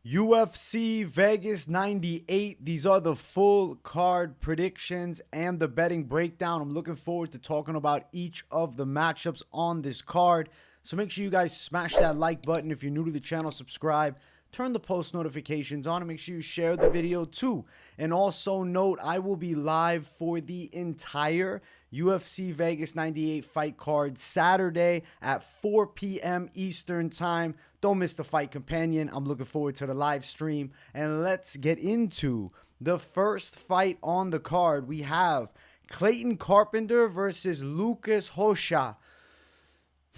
UFC Vegas 98. These are the full card predictions and the betting breakdown. I'm looking forward to talking about each of the matchups on this card. So make sure you guys smash that like button. If you're new to the channel, subscribe. Turn the post notifications on and make sure you share the video too. And also note, I will be live for the entire UFC Vegas 98 fight card Saturday at 4 p.m. Eastern time. Don't miss the fight companion. I'm looking forward to the live stream. And let's get into the first fight on the card. We have Clayton Carpenter versus Lucas Rocha.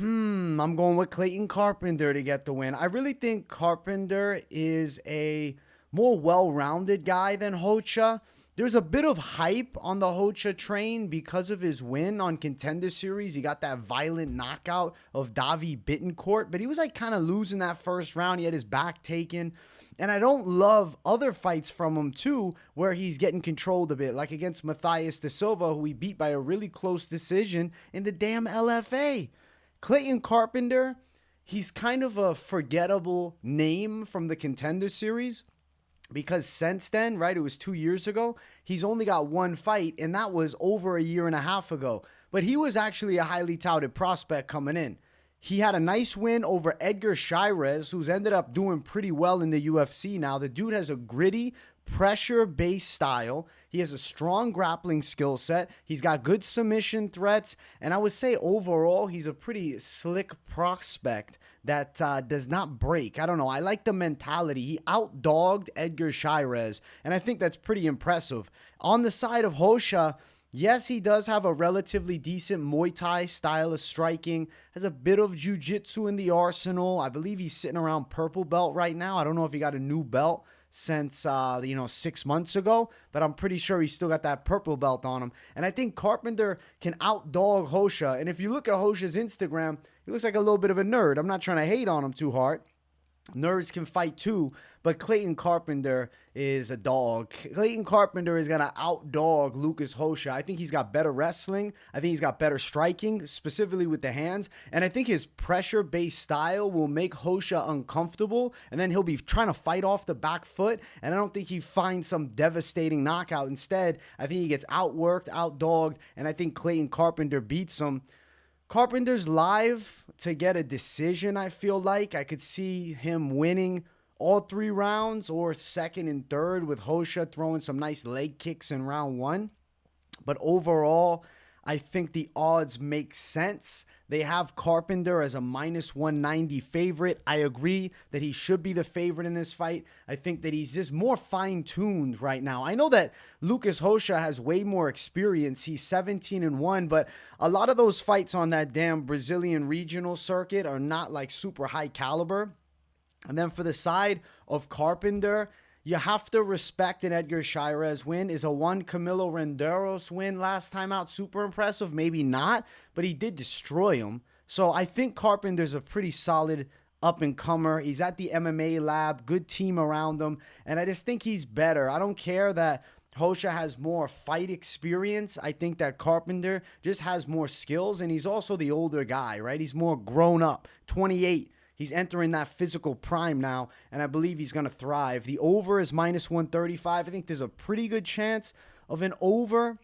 I'm going with Clayton Carpenter to get the win. I really think Carpenter is a more well-rounded guy than Rocha. There's a bit of hype on the Rocha train because of his win on Contender Series. He got that violent knockout of Davi Bittencourt, but he was like kind of losing that first round. He had his back taken. And I don't love other fights from him too, where he's getting controlled a bit, like against Matthias Da Silva, who he beat by a really close decision in the damn LFA. Clayton Carpenter, he's kind of a forgettable name from the Contender Series because since then, right, it was 2 years ago, he's only got one fight, and that was over a year and a half ago. But he was actually a highly touted prospect coming in. He had a nice win over Edgar Chairez, who's ended up doing pretty well in the UFC now. The dude has a gritty, pressure-based style. He has a strong grappling skill set. He's got good submission threats. And I would say overall, he's a pretty slick prospect that does not break. I don't know. I like the mentality. He outdogged Edgar Chairez, and I think that's pretty impressive. On the side of Rocha, yes, he does have a relatively decent Muay Thai style of striking. Has a bit of jiu-jitsu in the arsenal. I believe he's sitting around purple belt right now. I don't know if he got a new belt since 6 months ago, but I'm pretty sure he's still got that purple belt on him. And I think Carpenter can outdog Rocha. And if you look at Rocha's Instagram, he looks like a little bit of a nerd. I'm not trying to hate on him too hard. Nerds can fight too, but Clayton Carpenter is a dog. Clayton Carpenter is going to outdog Lucas Rocha. I think he's got better wrestling. I think he's got better striking, specifically with the hands. And I think his pressure-based style will make Rocha uncomfortable, and then he'll be trying to fight off the back foot, and I don't think he finds some devastating knockout. Instead, I think he gets outworked, outdogged, and I think Clayton Carpenter beats him. Carpenter's live to get a decision, I feel like. I could see him winning all 3 rounds or second and third with Rocha throwing some nice leg kicks in round 1. But overall, I think the odds make sense. They have Carpenter as a -190 favorite. I agree that he should be the favorite in this fight. I think that he's just more fine-tuned right now. I know that Lucas Rocha has way more experience. He's 17-1, but a lot of those fights on that damn Brazilian regional circuit are not like super high caliber. And then for the side of Carpenter, you have to respect an Edgar Chairez win. Is a Juan Camilo Renderos win last time out super impressive? Maybe not, but he did destroy him. So I think Carpenter's a pretty solid up-and-comer. He's at the MMA lab, good team around him, and I just think he's better. I don't care that Rocha has more fight experience. I think that Carpenter just has more skills, and he's also the older guy, right? He's more grown up, 28. He's entering that physical prime now, and I believe he's going to thrive. The over is -135. I think there's a pretty good chance of an over,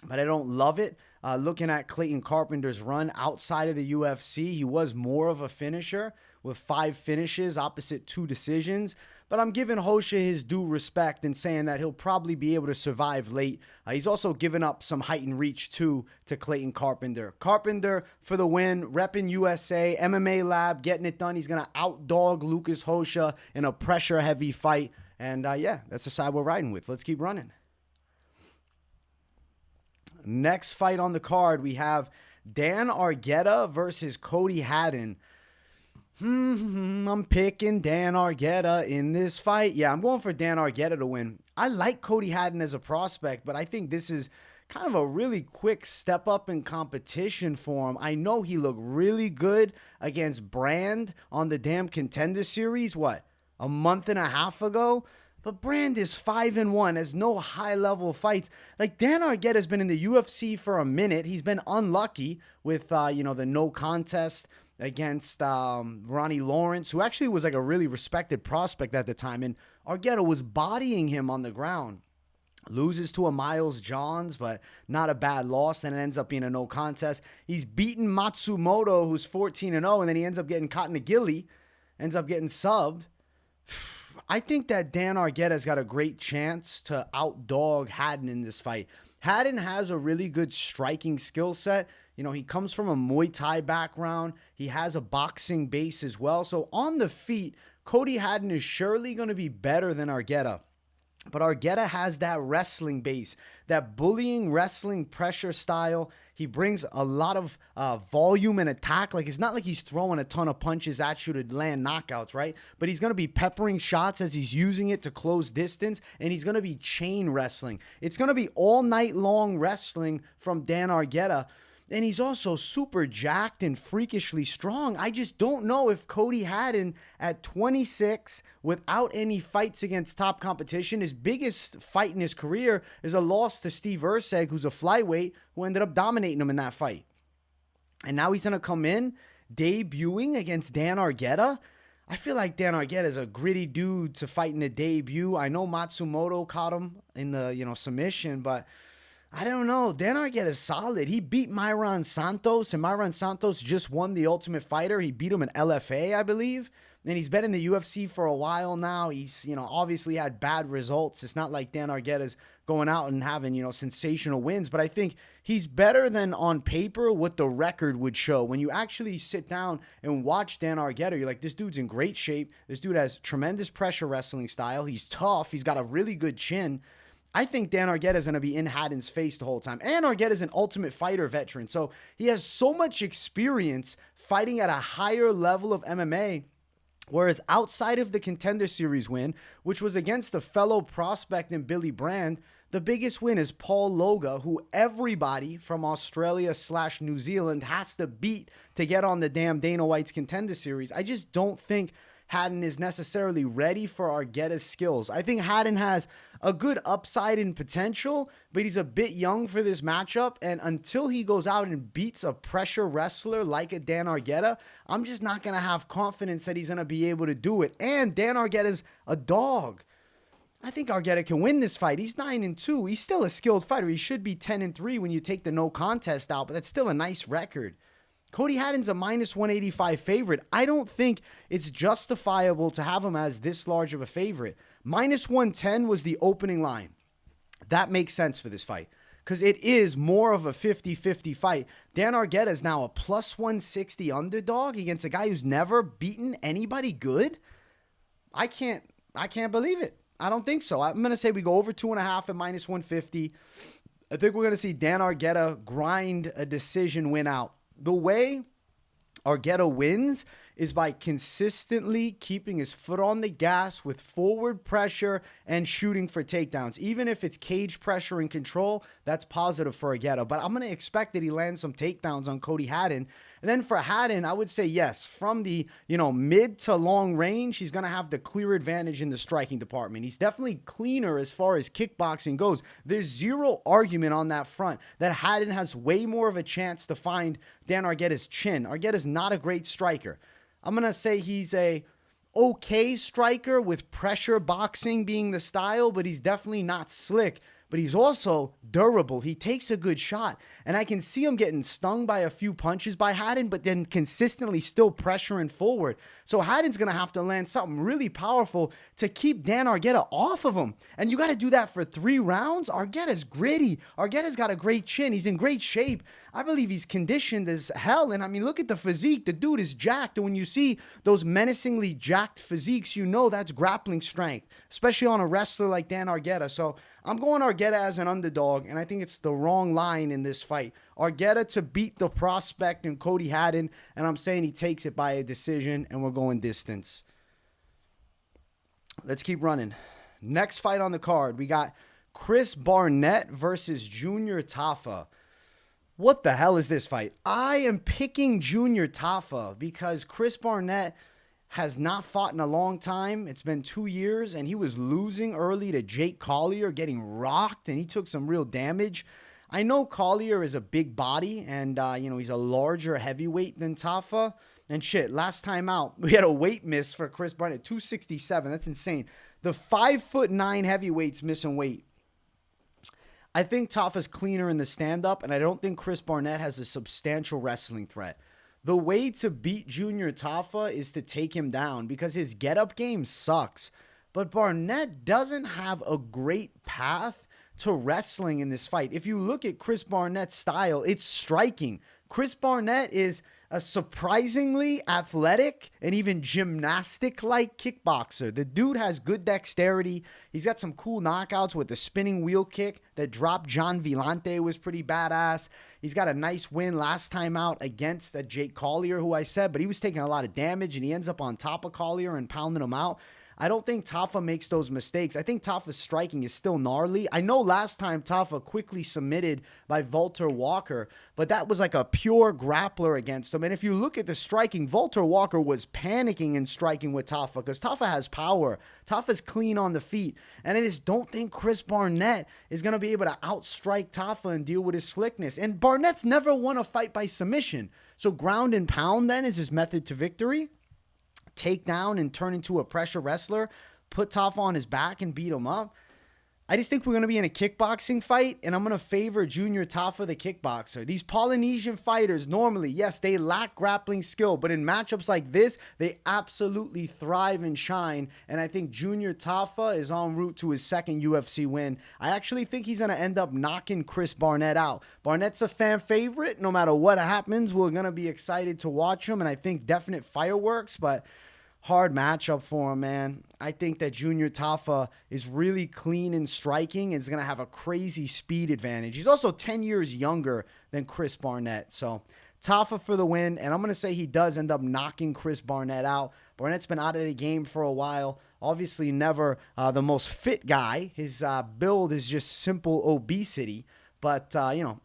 but I don't love it. Looking at Clayton Carpenter's run outside of the UFC, he was more of a finisher with 5 finishes opposite 2 decisions. But I'm giving Rocha his due respect and saying that he'll probably be able to survive late. He's also given up some height and reach too to Clayton Carpenter. Carpenter for the win, repping USA, MMA lab, getting it done. He's going to outdog Lucas Rocha in a pressure-heavy fight. And yeah, that's the side we're riding with. Let's keep running. Next fight on the card, we have Dan Argueta versus Cody Haddon. I'm picking Dan Argueta in this fight. Yeah, I'm going for Dan Argueta to win. I like Cody Haddon as a prospect, but I think this is kind of a really quick step up in competition for him. I know he looked really good against Brand on the damn Contender Series, a month and a half ago? But Brand is 5-1, has no high-level fights. Like, Dan Argueta has been in the UFC for a minute. He's been unlucky with, the no contest against Ronnie Lawrence, who actually was like a really respected prospect at the time. And Argueta was bodying him on the ground. Loses to a Miles Johns, but not a bad loss. Then it ends up being a no contest. He's beaten Matsumoto, who's 14-0, and then he ends up getting caught in a gilly, ends up getting subbed. I think that Dan Argueta's got a great chance to outdog Haddon in this fight. Haddon has a really good striking skill set. You know, he comes from a Muay Thai background. He has a boxing base as well. So on the feet, Cody Haddon is surely going to be better than Argueta. But Argueta has that wrestling base, that bullying wrestling pressure style. He brings a lot of volume and attack. Like, it's not like he's throwing a ton of punches at you to land knockouts, right? But he's going to be peppering shots as he's using it to close distance, and he's going to be chain wrestling. It's going to be all night long wrestling from Dan Argueta. And he's also super jacked and freakishly strong. I just don't know if Cody Haddon at 26, without any fights against top competition, his biggest fight in his career is a loss to Steve Erceg, who's a flyweight, who ended up dominating him in that fight. And now he's going to come in debuting against Dan Argueta. I feel like Dan Argueta is a gritty dude to fight in a debut. I know Matsumoto caught him in the, submission, but I don't know. Dan Argueta is solid. He beat Myron Santos, and Myron Santos just won the Ultimate Fighter. He beat him in LFA, I believe. And he's been in the UFC for a while now. He's, obviously had bad results. It's not like Dan Argueta's going out and having, sensational wins. But I think he's better than on paper what the record would show. When you actually sit down and watch Dan Argueta, you're like, this dude's in great shape. This dude has tremendous pressure wrestling style. He's tough. He's got a really good chin. I think Dan Argueta is going to be in Haddon's face the whole time. And Argueta is an Ultimate Fighter veteran. So he has so much experience fighting at a higher level of MMA. Whereas outside of the Contender Series win, which was against a fellow prospect in Billy Brand, the biggest win is Paul Loga, who everybody from Australia/New Zealand has to beat to get on the damn Dana White's Contender Series. I just don't think Haddon is necessarily ready for Argueta's skills. I think Haddon has a good upside and potential, but he's a bit young for this matchup. And until he goes out and beats a pressure wrestler like a Dan Argueta, I'm just not going to have confidence that he's going to be able to do it. And Dan Argueta's a dog. I think Argueta can win this fight. He's 9-2. He's still a skilled fighter. He should be 10-3 when you take the no contest out, but that's still a nice record. Cody Haddon's a -185 favorite. I don't think it's justifiable to have him as this large of a favorite. -110 was the opening line. That makes sense for this fight because it is more of a 50-50 fight. Dan Argueta is now a +160 underdog against a guy who's never beaten anybody good. I can't believe it. I don't think so. I'm going to say we go over 2.5 at -150. I think we're going to see Dan Argueta grind a decision win out. The way Argueta wins is by consistently keeping his foot on the gas with forward pressure and shooting for takedowns. Even if it's cage pressure and control, that's positive for Argueta. But I'm going to expect that he lands some takedowns on Cody Haddon. And then for Haddon, I would say yes, from the mid to long range, he's going to have the clear advantage in the striking department. He's definitely cleaner as far as kickboxing goes. There's zero argument on that front that Haddon has way more of a chance to find Dan Argueta's chin. Argueta's not a great striker. I'm going to say he's a okay striker with pressure boxing being the style, but he's definitely not slick. But he's also durable. He takes a good shot. And I can see him getting stung by a few punches by Haddon, but then consistently still pressuring forward. So Haddon's going to have to land something really powerful to keep Dan Argueta off of him. And you got to do that for 3 rounds? Argueta's gritty. Argueta's got a great chin. He's in great shape. I believe he's conditioned as hell. And I mean, look at the physique. The dude is jacked. And when you see those menacingly jacked physiques, you know that's grappling strength, especially on a wrestler like Dan Argueta. So I'm going Argueta as an underdog, and I think it's the wrong line in this fight. Argueta to beat the prospect and Cody Haddon, and I'm saying he takes it by a decision, and we're going distance. Let's keep running. Next fight on the card, we got Chris Barnett versus Junior Tafa. What the hell is this fight? I am picking Junior Tafa because Chris Barnett has not fought in a long time. It's been 2 years, and he was losing early to Jake Collier, getting rocked, and he took some real damage. I know Collier is a big body and, he's a larger heavyweight than Tafa. And shit, last time out, we had a weight miss for Chris Barnett, 267. That's insane. The 5'9" heavyweights missing weight. I think Tafa's cleaner in the stand-up, and I don't think Chris Barnett has a substantial wrestling threat. The way to beat Junior Tafa is to take him down because his get-up game sucks. But Barnett doesn't have a great path to wrestling in this fight. If you look at Chris Barnett's style, it's striking. Chris Barnett is a surprisingly athletic and even gymnastic-like kickboxer. The dude has good dexterity. He's got some cool knockouts with the spinning wheel kick that dropped John Villante was pretty badass. He's got a nice win last time out against Jake Collier, who I said, but he was taking a lot of damage, and he ends up on top of Collier and pounding him out. I don't think Tafa makes those mistakes. I think Tafa's striking is still gnarly. I know last time Tafa quickly submitted by Walter Walker, but that was like a pure grappler against him. And if you look at the striking, Walter Walker was panicking and striking with Tafa because Tafa has power. Tafa's clean on the feet. And I just don't think Chris Barnett is going to be able to outstrike Tafa and deal with his slickness. And Barnett's never won a fight by submission. So ground and pound then is his method to victory. Take down and turn into a pressure wrestler, put Tafa on his back and beat him up. I just think we're going to be in a kickboxing fight, and I'm going to favor Junior Tafa, the kickboxer. These Polynesian fighters, normally, yes, they lack grappling skill, but in matchups like this, they absolutely thrive and shine, and I think Junior Tafa is en route to his second UFC win. I actually think he's going to end up knocking Chris Barnett out. Barnett's a fan favorite. No matter what happens, we're going to be excited to watch him, and I think definite fireworks, but hard matchup for him, man. I think that Junior Tafa is really clean in striking and is going to have a crazy speed advantage. He's also 10 years younger than Chris Barnett. So Tafa for the win, and I'm going to say he does end up knocking Chris Barnett out. Barnett's been out of the game for a while. Obviously never the most fit guy. His build is just simple obesity. But,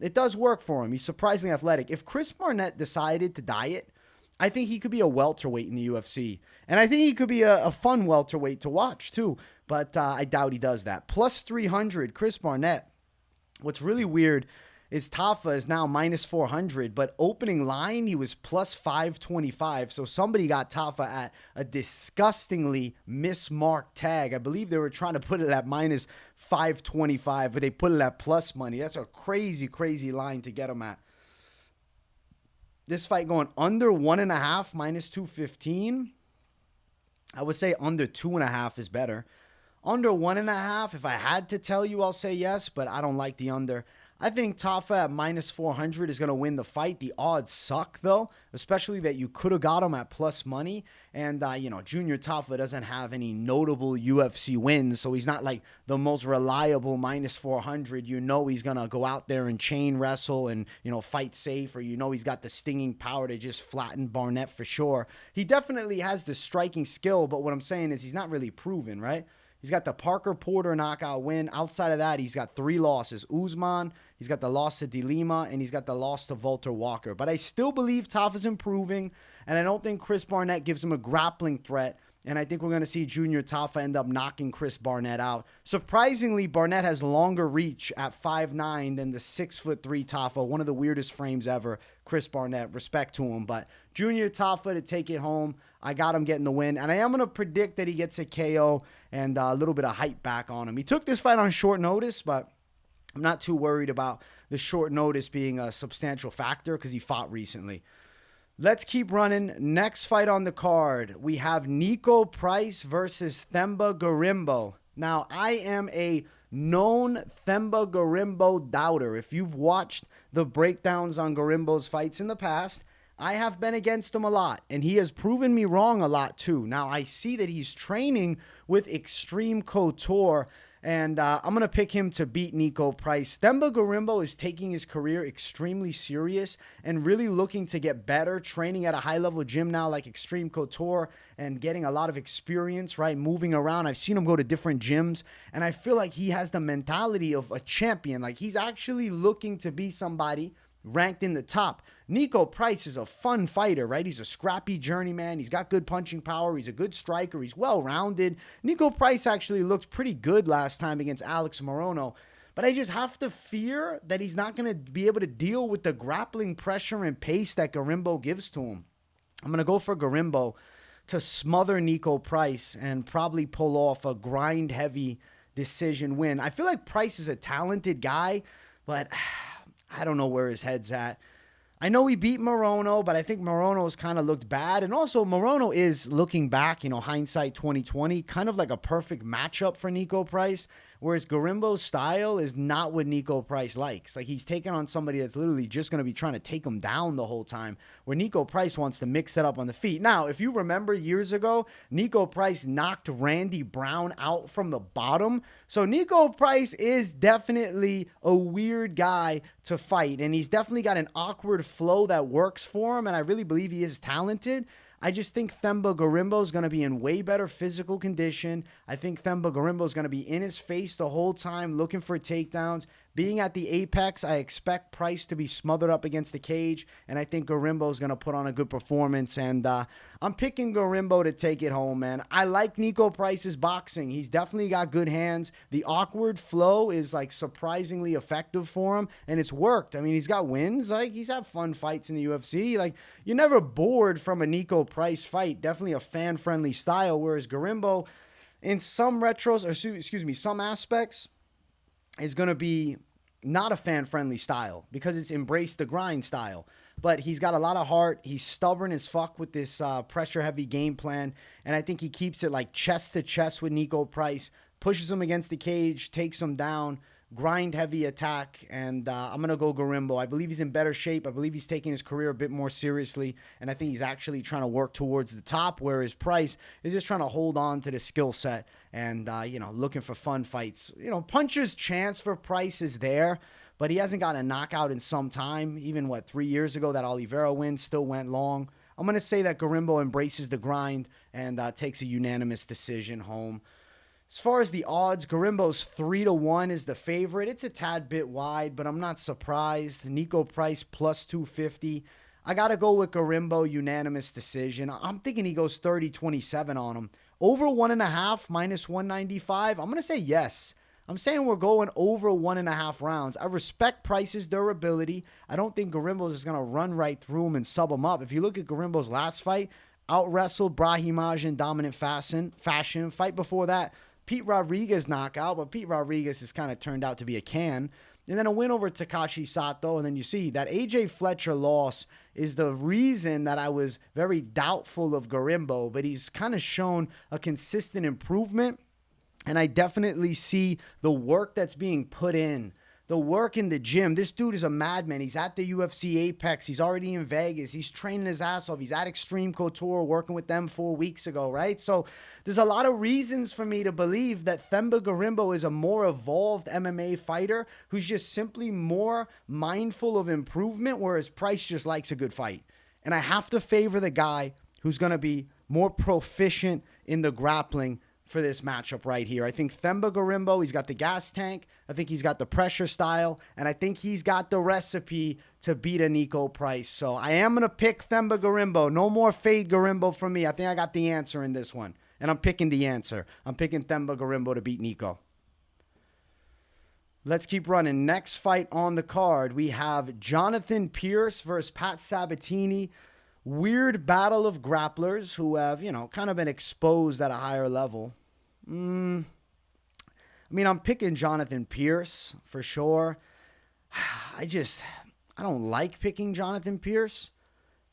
it does work for him. He's surprisingly athletic. If Chris Barnett decided to diet, I think he could be a welterweight in the UFC. And I think he could be a fun welterweight to watch, too. But I doubt he does that. Plus 300, Chris Barnett. What's really weird is Tafa is now minus 400. But opening line, he was plus 525. So somebody got Tafa at a disgustingly mismarked tag. I believe they were trying to put it at minus 525. But they put it at plus money. That's a crazy, crazy line to get him at. This fight going under 1.5, minus 215. I would say under 2.5 is better. Under 1.5, if I had to tell you, I'll say yes, but I don't like the under. I think Tafa at minus 400 is going to win the fight. The odds suck, though, especially that you could have got him at plus money. And, Junior Tafa doesn't have any notable UFC wins, so he's not like the most reliable minus 400. He's going to go out there and chain wrestle and, fight safe, or he's got the stinging power to just flatten Barnett for sure. He definitely has the striking skill, but what I'm saying is he's not really proven, right? He's got the Parker Porter knockout win. Outside of that, he's got 3 losses. Usman, he's got the loss to De Lima, and he's got the loss to Walter Walker. But I still believe Tafa's improving, and I don't think Chris Barnett gives him a grappling threat. And I think we're going to see Junior Tafa end up knocking Chris Barnett out. Surprisingly, Barnett has longer reach at 5'9" than the 6'3" Tafa. One of the weirdest frames ever. Chris Barnett, respect to him. But Junior Tafa to take it home. I got him getting the win. And I am going to predict that he gets a KO and a little bit of hype back on him. He took this fight on short notice, but I'm not too worried about the short notice being a substantial factor because he fought recently. Let's keep running. Next fight on the card, we have Niko Price versus Themba Gorimbo. Now, I am a known Themba Gorimbo doubter. If you've watched the breakdowns on Gorimbo's fights in the past, I have been against him a lot, and he has proven me wrong a lot too. Now, I see that he's training with Extreme Couture, and I'm going to pick him to beat Niko Price. Themba Gorimbo is taking his career extremely serious and really looking to get better, training at a high-level gym now like Extreme Couture and getting a lot of experience, right, moving around. I've seen him go to different gyms, and I feel like he has the mentality of a champion. Like, he's actually looking to be somebody ranked in the top. Niko Price is a fun fighter, right? He's a scrappy journeyman. He's got good punching power. He's a good striker. He's well-rounded. Niko Price actually looked pretty good last time against Alex Morono. but I just have to fear that he's not going to be able to deal with the grappling pressure and pace that Gorimbo gives to him. I'm going to go for Gorimbo to smother Niko Price and probably pull off a grind-heavy decision win. I feel like Price is a talented guy, but I don't know where his head's at. I know he beat Morono, but I think Morono's kind of looked bad. And also, Morono is, looking back, hindsight 2020, kind of like a perfect matchup for Niko Price, whereas Gorimbo's style is not what Niko Price likes. Like, he's taking on somebody that's literally just going to be trying to take him down the whole time, where Niko Price wants to mix it up on the feet. Now, if you remember years ago, Niko Price knocked Randy Brown out from the bottom. So Niko Price is definitely a weird guy to fight, and he's definitely got an awkward flow that works for him, and I really believe he is talented. I just think Themba Gorimbo is going to be in way better physical condition. I think Themba Gorimbo is going to be in his face the whole time, looking for takedowns. Being at the apex, I expect Price to be smothered up against the cage, and I think Gorimbo is going to put on a good performance, and I'm picking Gorimbo to take it home, man. I like Niko Price's boxing. He's definitely got good hands. The awkward flow is, like, surprisingly effective for him, and it's worked. I mean, he's got wins. Like, he's had fun fights in the UFC. Like, you're never bored from a Niko Price fight. Definitely a fan-friendly style, whereas Gorimbo, in some some aspects, is going to be not a fan-friendly style because it's embrace the grind style. But he's got a lot of heart. He's stubborn as fuck with this pressure-heavy game plan, and I think he keeps it like chest to chest with Niko Price, pushes him against the cage, takes him down, grind-heavy attack, and I'm going to go Gorimbo. I believe he's in better shape. I believe he's taking his career a bit more seriously, and I think he's actually trying to work towards the top, whereas Price is just trying to hold on to the skill set and, looking for fun fights. Puncher's chance for Price is there, but he hasn't gotten a knockout in some time. Even, 3 years ago, that Oliveira win still went long. I'm going to say that Gorimbo embraces the grind and takes a unanimous decision home. As far as the odds, Gorimbo's 3-1 is the favorite. It's a tad bit wide, but I'm not surprised. Niko Price plus 250. I got to go with Gorimbo, unanimous decision. I'm thinking he goes 30-27 on him. Over 1.5, minus 195. I'm going to say yes. I'm saying we're going over 1.5 rounds. I respect Price's durability. I don't think Gorimbo is going to run right through him and sub him up. If you look at Gorimbo's last fight, out-wrestled Brahimaj in dominant fashion. Fight before that, Pete Rodriguez knockout, but Pete Rodriguez has kind of turned out to be a can. And then a win over Takashi Sato, and then you see that AJ Fletcher loss is the reason that I was very doubtful of Gorimbo, but he's kind of shown a consistent improvement, and I definitely see the work that's being put in. The work in the gym. This dude is a madman. He's at the UFC Apex. He's already in Vegas. He's training his ass off. He's at Extreme Couture working with them 4 weeks ago, right? So there's a lot of reasons for me to believe that Themba Gorimbo is a more evolved MMA fighter who's just simply more mindful of improvement, whereas Price just likes a good fight. And I have to favor the guy who's going to be more proficient in the grappling for this matchup right here. I think Themba Gorimbo, he's got the gas tank. I think he's got the pressure style. And I think he's got the recipe to beat a Niko Price. So I am going to pick Themba Gorimbo. No more fade Gorimbo from me. I think I got the answer in this one. And I'm picking the answer. I'm picking Themba Gorimbo to beat Niko. Let's keep running. Next fight on the card, we have Jonathan Pearce versus Pat Sabatini. Weird battle of grapplers who have, kind of been exposed at a higher level. I'm picking Jonathan Pearce for sure. I don't like picking Jonathan Pearce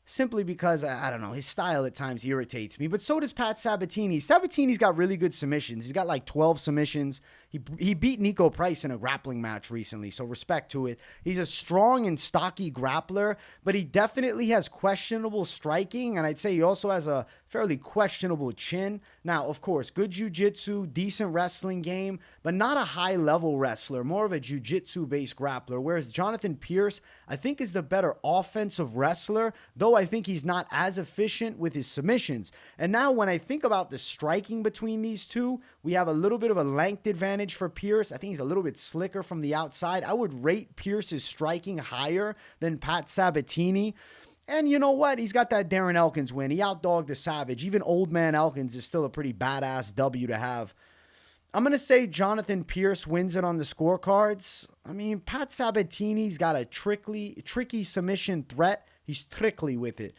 simply because, I don't know, his style at times irritates me. But so does Pat Sabatini. Sabatini's got really good submissions. He's got like 12 submissions. He beat Niko Price in a grappling match recently, so respect to it. He's a strong and stocky grappler, but he definitely has questionable striking, and I'd say he also has a fairly questionable chin. Now, of course, good jiu-jitsu, decent wrestling game, but not a high-level wrestler, more of a jiu-jitsu-based grappler, whereas Jonathan Pearce, I think, is the better offensive wrestler, though I think he's not as efficient with his submissions. And now when I think about the striking between these two, we have a little bit of a length advantage for Pearce. I think he's a little bit slicker from the outside. I would rate Pearce's striking higher than Pat Sabatini. And you know what? He's got that Darren Elkins win. He outdogged the Savage. Even old man Elkins is still a pretty badass W to have. I'm going to say Jonathan Pearce wins it on the scorecards. I mean, Pat Sabatini's got a tricky submission threat. He's tricky with it.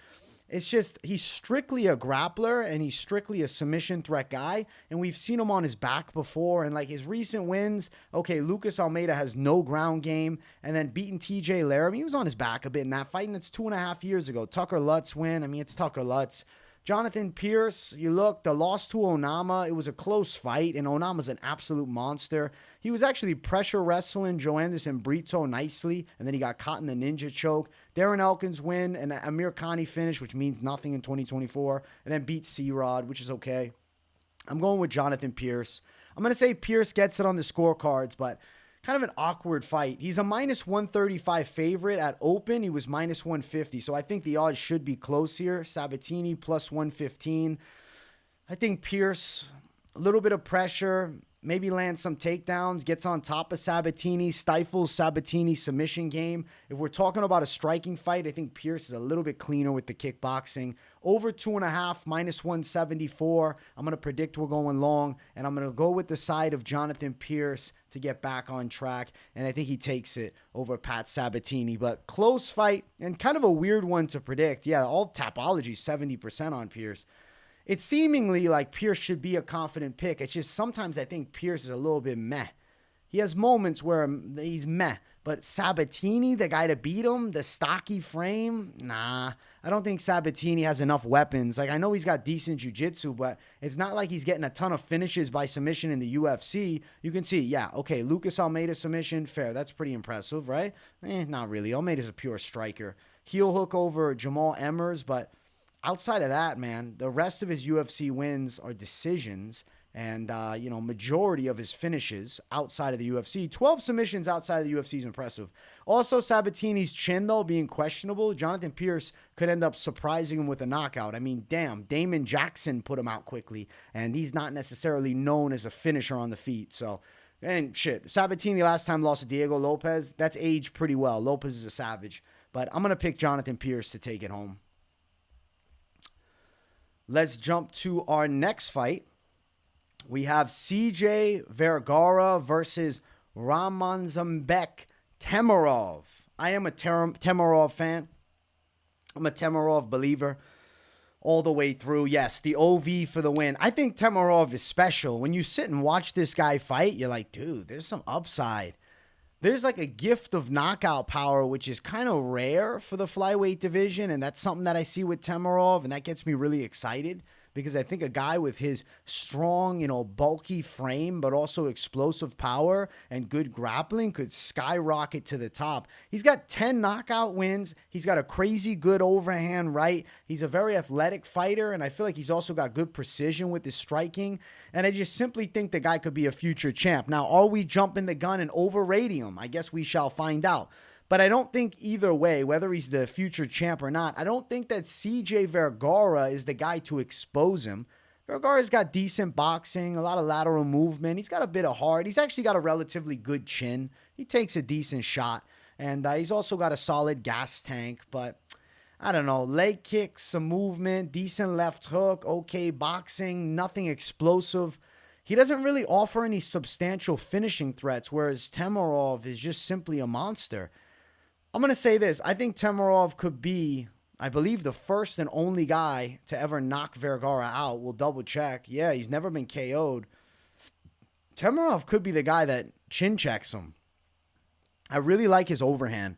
It's just he's strictly a grappler and he's strictly a submission threat guy. And we've seen him on his back before. And like his recent wins, okay, Lucas Almeida has no ground game. And then beating TJ Laramie, he was on his back a bit in that fight. And that's 2.5 years ago. Tucker Lutz win. I mean, it's Tucker Lutz. Jonathan Pearce, you look, the loss to Onama, it was a close fight, and Onama's an absolute monster. He was actually pressure wrestling Joanderson Brito nicely, and then he got caught in the ninja choke. Darren Elkins win, and Amir Khani finish, which means nothing in 2024, and then beat C-Rod, which is okay. I'm going with Jonathan Pearce. I'm going to say Pearce gets it on the scorecards, but kind of an awkward fight. He's a minus 135 favorite at open. He was minus 150. So I think the odds should be close here. Sabatini plus 115. I think Pearce, a little bit of pressure, maybe lands some takedowns, gets on top of Sabatini, stifles Sabatini's submission game. If we're talking about a striking fight, I think Pearce is a little bit cleaner with the kickboxing. Over 2.5, minus 174. I'm going to predict we're going long, and I'm going to go with the side of Jonathan Pearce to get back on track, and I think he takes it over Pat Sabatini. But close fight and kind of a weird one to predict. Yeah, all Tapology 70% on Pearce. It's seemingly like Pearce should be a confident pick. It's just sometimes I think Pearce is a little bit meh. He has moments where he's meh. But Sabatini, the guy to beat him, the stocky frame, nah. I don't think Sabatini has enough weapons. Like, I know he's got decent jiu-jitsu, but it's not like he's getting a ton of finishes by submission in the UFC. You can see, yeah, okay, Lucas Almeida submission, fair. That's pretty impressive, right? Not really. Almeida's a pure striker. Heel hook over Jamal Emmers, but outside of that, man, the rest of his UFC wins are decisions. And, majority of his finishes outside of the UFC. 12 submissions outside of the UFC is impressive. Also, Sabatini's chin, though, being questionable. Jonathan Pearce could end up surprising him with a knockout. I mean, damn, Damon Jackson put him out quickly. And he's not necessarily known as a finisher on the feet. So, and shit, Sabatini last time lost to Diego Lopez. That's aged pretty well. Lopez is a savage. But I'm going to pick Jonathan Pearce to take it home. Let's jump to our next fight. We have CJ Vergara versus Ramazanbek Temirov. I am a Temirov fan. I'm a Temirov believer all the way through. Yes, the OV for the win. I think Temirov is special. When you sit and watch this guy fight, you're like, dude, there's some upside. There's like a gift of knockout power, which is kind of rare for the flyweight division. And that's something that I see with Temirov. And that gets me really excited because I think a guy with his strong, bulky frame, but also explosive power and good grappling could skyrocket to the top. He's got 10 knockout wins. He's got a crazy good overhand right. He's a very athletic fighter. And I feel like he's also got good precision with his striking. And I just simply think the guy could be a future champ. Now, are we jumping the gun and overrating him? I guess we shall find out. But I don't think either way, whether he's the future champ or not, I don't think that CJ Vergara is the guy to expose him. Vergara's got decent boxing, a lot of lateral movement. He's got a bit of heart. He's actually got a relatively good chin. He takes a decent shot. And he's also got a solid gas tank. But I don't know, leg kicks, some movement, decent left hook, okay boxing, nothing explosive. He doesn't really offer any substantial finishing threats, whereas Temirov is just simply a monster. I'm going to say this. I think Temirov could be, I believe, the first and only guy to ever knock Vergara out. We'll double check. Yeah, he's never been KO'd. Temirov could be the guy that chin checks him. I really like his overhand.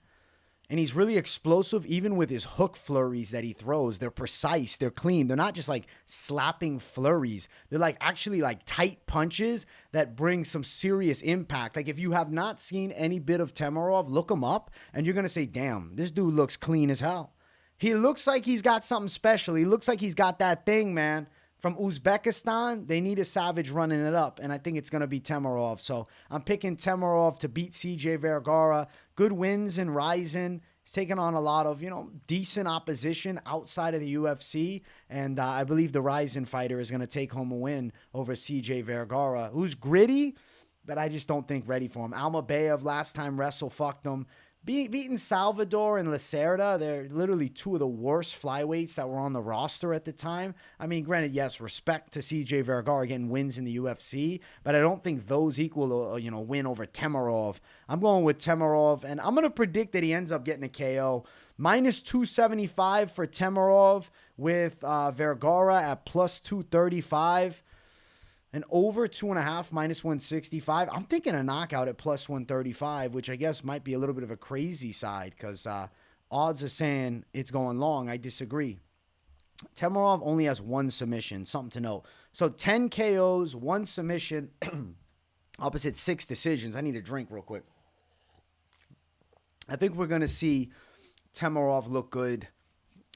And he's really explosive even with his hook flurries that he throws. They're precise. They're clean. They're not just like slapping flurries. They're like actually like tight punches that bring some serious impact. Like if you have not seen any bit of Temirov, look him up and you're going to say, damn, this dude looks clean as hell. He looks like he's got something special. He looks like he's got that thing, man. From Uzbekistan, they need a savage running it up, and I think it's going to be Temirov. So I'm picking Temirov to beat CJ Vergara. Good wins in Ryzen. He's taken on a lot of, decent opposition outside of the UFC, and I believe the Ryzen fighter is going to take home a win over CJ Vergara, who's gritty, but I just don't think ready for him. Almabayev last time wrestle fucked him. beating Salvador and Lacerda, they're literally two of the worst flyweights that were on the roster at the time. I mean, granted, yes, respect to CJ Vergara getting wins in the UFC, but I don't think those equal a win over Temirov. I'm going with Temirov, and I'm going to predict that he ends up getting a KO. Minus 275 for Temirov with Vergara at plus 235. And over 2.5, minus 165. I'm thinking a knockout at plus 135, which I guess might be a little bit of a crazy side because odds are saying it's going long. I disagree. Temirov only has one submission, something to note. So 10 KOs, one submission, opposite 6 decisions. I need a drink real quick. I think we're going to see Temirov look good.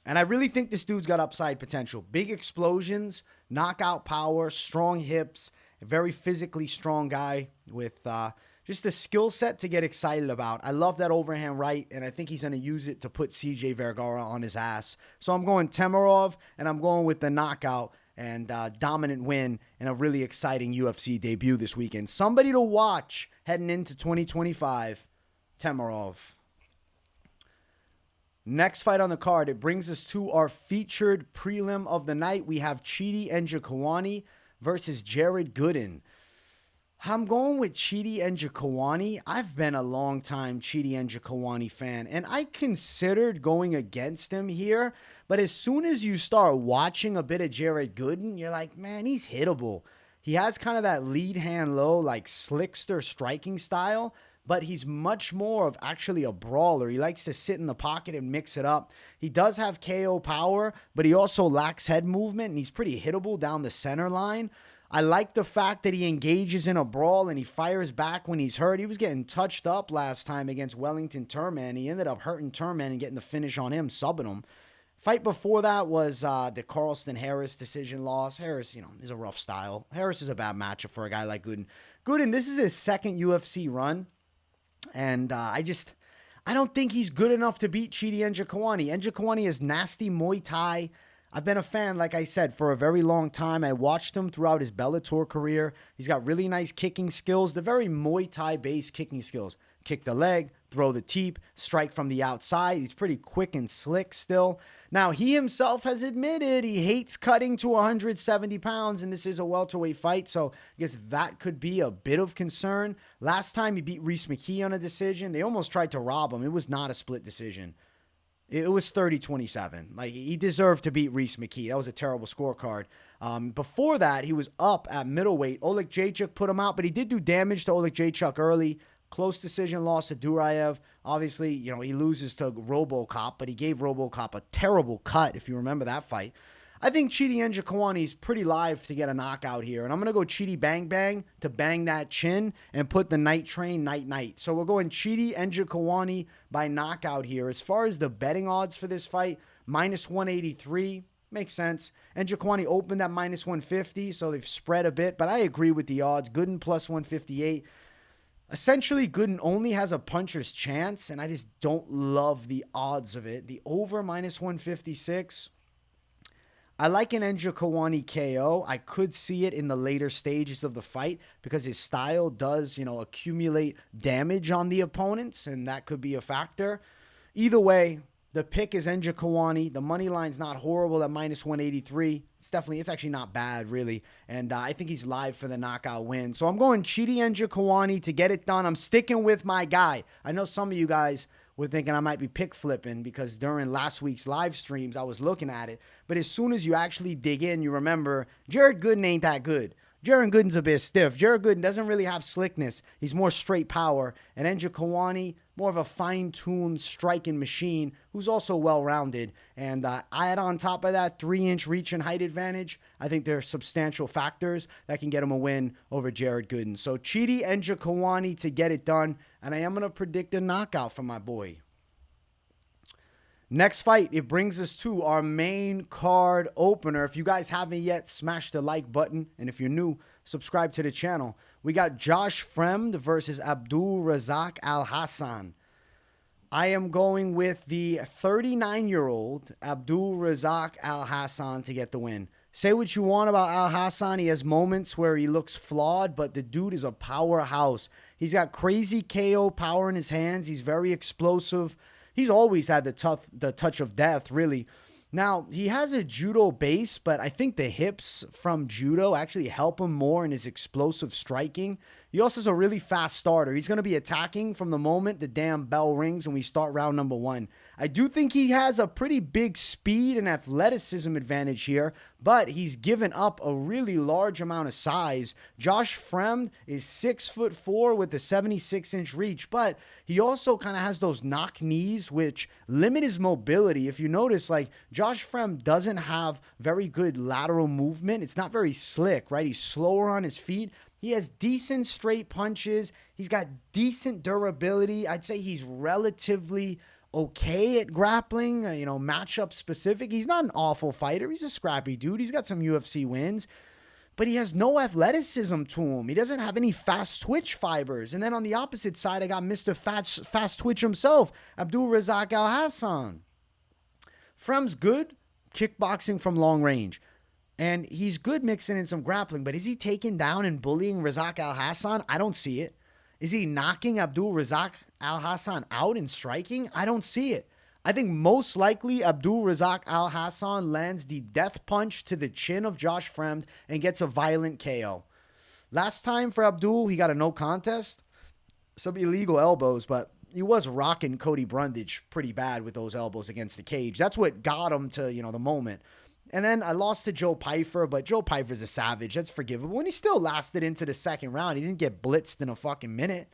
And I really think this dude's got upside potential. Big explosions, knockout power, strong hips, a very physically strong guy with just a skill set to get excited about. I love that overhand right, and I think he's going to use it to put CJ Vergara on his ass. So I'm going Temirov, and I'm going with the knockout and dominant win and a really exciting UFC debut this weekend. Somebody to watch heading into 2025, Temirov. Next fight on the card, it brings us to our featured prelim of the night. We have Chidi Njokuani versus Jared Gooden. I'm going with Chidi Njokuani. I've been a long time Chidi Njokuani fan, and I considered going against him here. But as soon as you start watching a bit of Jared Gooden, you're like, man, he's hittable. He has kind of that lead hand low, like slickster striking style. But he's much more of actually a brawler. He likes to sit in the pocket and mix it up. He does have KO power, but he also lacks head movement, and he's pretty hittable down the center line. I like the fact that he engages in a brawl and he fires back when he's hurt. He was getting touched up last time against Wellington Turman. He ended up hurting Turman and getting the finish on him, subbing him. Fight before that was the Carlston-Harris decision loss. Harris, is a rough style. Harris is a bad matchup for a guy like Gooden. Gooden, this is his second UFC run. And I don't think he's good enough to beat Chidi Njokuani. Njokuani is nasty Muay Thai. I've been a fan, like I said, for a very long time. I watched him throughout his Bellator career. He's got really nice kicking skills. They're very Muay Thai-based kicking skills. Kick the leg, throw the teep, strike from the outside. He's pretty quick and slick still. Now, he himself has admitted he hates cutting to 170 pounds, and this is a welterweight fight, so I guess that could be a bit of concern. Last time he beat Rhys McKee on a decision, they almost tried to rob him. It was not a split decision. It was 30-27. Like, he deserved to beat Rhys McKee. That was a terrible scorecard. Before that, he was up at middleweight. Oleg Jacek put him out, but he did do damage to Oleg Jacek early. Close decision loss to Duraev. Obviously, he loses to RoboCop, but he gave RoboCop a terrible cut, if you remember that fight. I think Chidi Njokuani is pretty live to get a knockout here, and I'm going to go Chidi Bang Bang to bang that chin and put the night train night. So we're going Chidi Njokuani by knockout here. As far as the betting odds for this fight, minus 183. Makes sense. Njokuani opened at minus 150, so they've spread a bit, but I agree with the odds. Gooden plus 158. Essentially, Gooden only has a puncher's chance, and I just don't love the odds of it. The over minus 156. I like an Njokuani KO. I could see it in the later stages of the fight because his style does, accumulate damage on the opponents, and that could be a factor. Either way, the pick is Njokuani. The money line's not horrible at minus 183. It's actually not bad, really. And I think he's live for the knockout win. So I'm going Chidi Njokuani to get it done. I'm sticking with my guy. I know some of you guys were thinking I might be pick flipping because during last week's live streams, I was looking at it. But as soon as you actually dig in, you remember Jared Gooden ain't that good. Jared Gooden's a bit stiff. Jared Gooden doesn't really have slickness. He's more straight power. And Njokuani, more of a fine-tuned striking machine who's also well-rounded. And I add on top of that 3-inch reach and height advantage. I think there are substantial factors that can get him a win over Jared Gooden. So Chidi Njokuani to get it done. And I am going to predict a knockout for my boy. Next fight, it brings us to our main card opener. If you guys haven't yet, smash the like button. And if you're new, subscribe to the channel. We got Josh Fremd versus Razak Alhassan. I am going with the 39-year-old Razak Alhassan to get the win. Say what you want about Alhassan. He has moments where he looks flawed, but the dude is a powerhouse. He's got crazy KO power in his hands. He's very explosive. He's always had the touch of death, really. Now, he has a judo base, but I think the hips from judo actually help him more in his explosive striking. He also is a really fast starter. He's going to be attacking from the moment the damn bell rings and we start round number 1. I do think he has a pretty big speed and athleticism advantage here, but he's given up a really large amount of size. Josh Fremd is 6'4" with a 76-inch reach, but he also kind of has those knock knees, which limit his mobility. If you notice, like, Josh Fremd doesn't have very good lateral movement. It's not very slick, right? He's slower on his feet. He has decent straight punches. He's got decent durability. I'd say he's relatively okay at grappling, matchup specific. He's not an awful fighter. He's a scrappy dude. He's got some UFC wins, but he has no athleticism to him. He doesn't have any fast twitch fibers. And then on the opposite side, I got Mr. Fast Twitch himself, Razak Alhassan. Fremd's good kickboxing from long range. And he's good mixing in some grappling, but is he taking down and bullying Razak Alhassan? I don't see it. Is he knocking Razak Alhassan out in striking? I don't see it. I think most likely Razak Alhassan lands the death punch to the chin of Josh Fremd and gets a violent KO. Last time for Abdul, he got a no contest. Some illegal elbows, but he was rocking Cody Brundage pretty bad with those elbows against the cage. That's what got him to, the moment. And then I lost to Joe Pyfer, but Joe Pyfer's a savage. That's forgivable. And he still lasted into the second round. He didn't get blitzed in a fucking minute.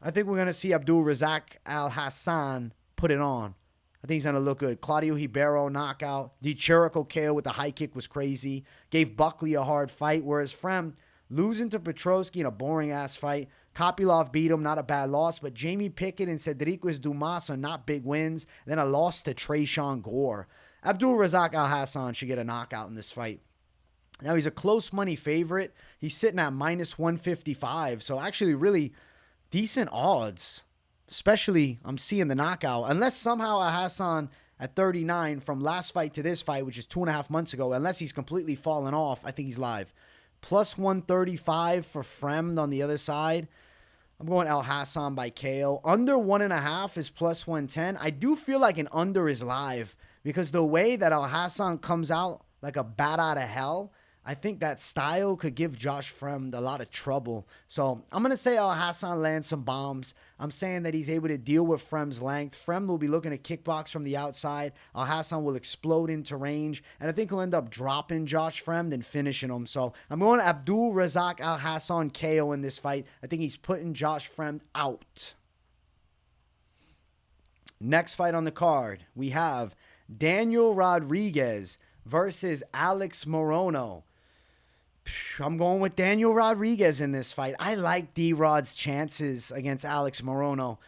I think we're going to see Razak Alhassan put it on. I think he's going to look good. Claudio Ribeiro knockout. The Jericho KO with the high kick was crazy. Gave Buckley a hard fight, whereas Fremd losing to Petrosky in a boring-ass fight. Kopylov beat him, not a bad loss, but Jamie Pickett and Cedric Dumas are not big wins. Then a loss to Tresean Gore. Razak Alhassan should get a knockout in this fight. Now, he's a close money favorite. He's sitting at minus 155, so actually really decent odds, especially I'm seeing the knockout. Unless somehow Alhassan at 39 from last fight to this fight, which is 2.5 months ago, unless he's completely fallen off, I think he's live. Plus 135 for Fremd on the other side. I'm going Alhassan by KO. Under 1.5 is plus 110. I do feel like an under is live because the way that Alhassan comes out like a bat out of hell, I think that style could give Josh Fremd a lot of trouble. So I'm going to say Alhassan lands some bombs. I'm saying that he's able to deal with Fremd's length. Fremd will be looking to kickbox from the outside. Alhassan will explode into range. And I think he'll end up dropping Josh Fremd and finishing him. So I'm going Razak Alhassan KO in this fight. I think he's putting Josh Fremd out. Next fight on the card, we have Daniel Rodriguez versus Alex Morono. I'm going with Daniel Rodriguez in this fight. I like D-Rod's chances against Alex Morono.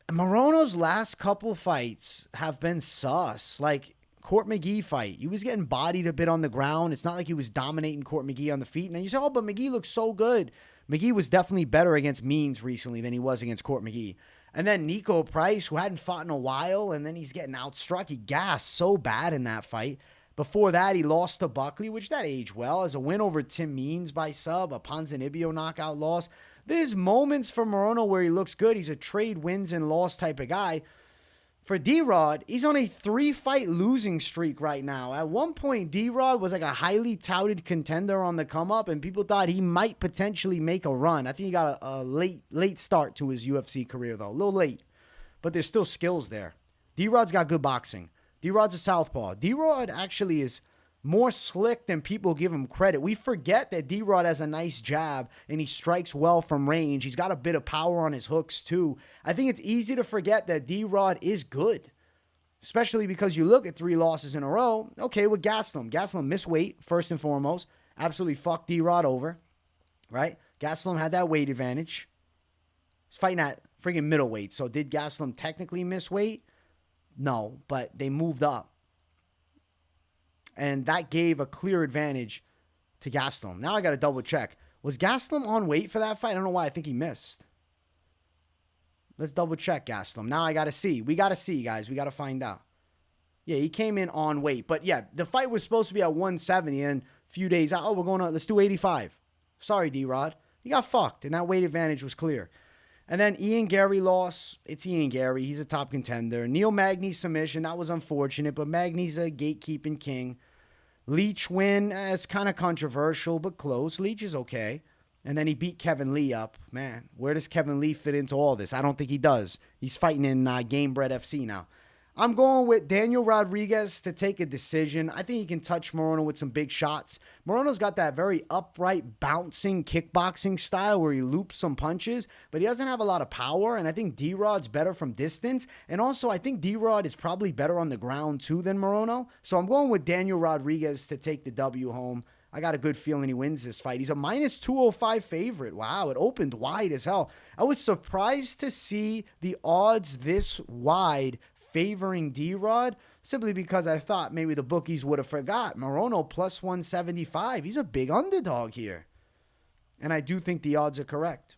Morono's last couple fights have been sus. Like Court McGee fight, he was getting bodied a bit on the ground. It's not like he was dominating Court McGee on the feet. And you say, oh, but McGee looks so good. McGee was definitely better against Means recently than he was against Court McGee. And then Niko Price, who hadn't fought in a while, and then he's getting outstruck. He gassed so bad in that fight. Before that, he lost to Buckley, which that aged well, as a win over Tim Means by sub, a Ponzinibbio knockout loss. There's moments for Morono where he looks good. He's a trade wins and loss type of guy. For D-Rod, he's on a 3-fight losing streak right now. At one point, D-Rod was like a highly touted contender on the come-up, and people thought he might potentially make a run. I think he got a late start to his UFC career, though. A little late. But there's still skills there. D-Rod's got good boxing. D-Rod's a southpaw. D-Rod actually is more slick than people give him credit. We forget that D-Rod has a nice jab and he strikes well from range. He's got a bit of power on his hooks too. I think it's easy to forget that D-Rod is good, especially because you look at 3 losses in a row. Okay, with Gastelum. Gastelum missed weight, first and foremost. Absolutely fucked D-Rod over, right? Gastelum had that weight advantage. He's fighting at friggin' middleweight. So did Gastelum technically miss weight? No, but they moved up. And that gave a clear advantage to Gastelum. Now I got to double check. Was Gastelum on weight for that fight? I don't know why. I think he missed. Let's double check Gastelum. Now I got to see. We got to see, guys. We got to find out. Yeah, he came in on weight. But yeah, the fight was supposed to be at 170, and a few days out, we're going to, let's do 85. Sorry, D-Rod. You got fucked, and that weight advantage was clear. And then Ian Gary loss. It's Ian Gary. He's a top contender. Neil Magny submission. That was unfortunate, but Magny's a gatekeeping king. Leach win. It's kind of controversial, but close. Leach is okay. And then he beat Kevin Lee up. Man, where does Kevin Lee fit into all this? I don't think he does. He's fighting in Gamebred FC now. I'm going with Daniel Rodriguez to take a decision. I think he can touch Morono with some big shots. Morono's got that very upright, bouncing kickboxing style where he loops some punches, but he doesn't have a lot of power, and I think D-Rod's better from distance. And also, I think D-Rod is probably better on the ground, too, than Morono. So I'm going with Daniel Rodriguez to take the W home. I got a good feeling he wins this fight. He's a minus 205 favorite. Wow, it opened wide as hell. I was surprised to see the odds this wide favoring D-Rod, simply because I thought maybe the bookies would have forgot. Morono plus 175. He's a big underdog here. And I do think the odds are correct.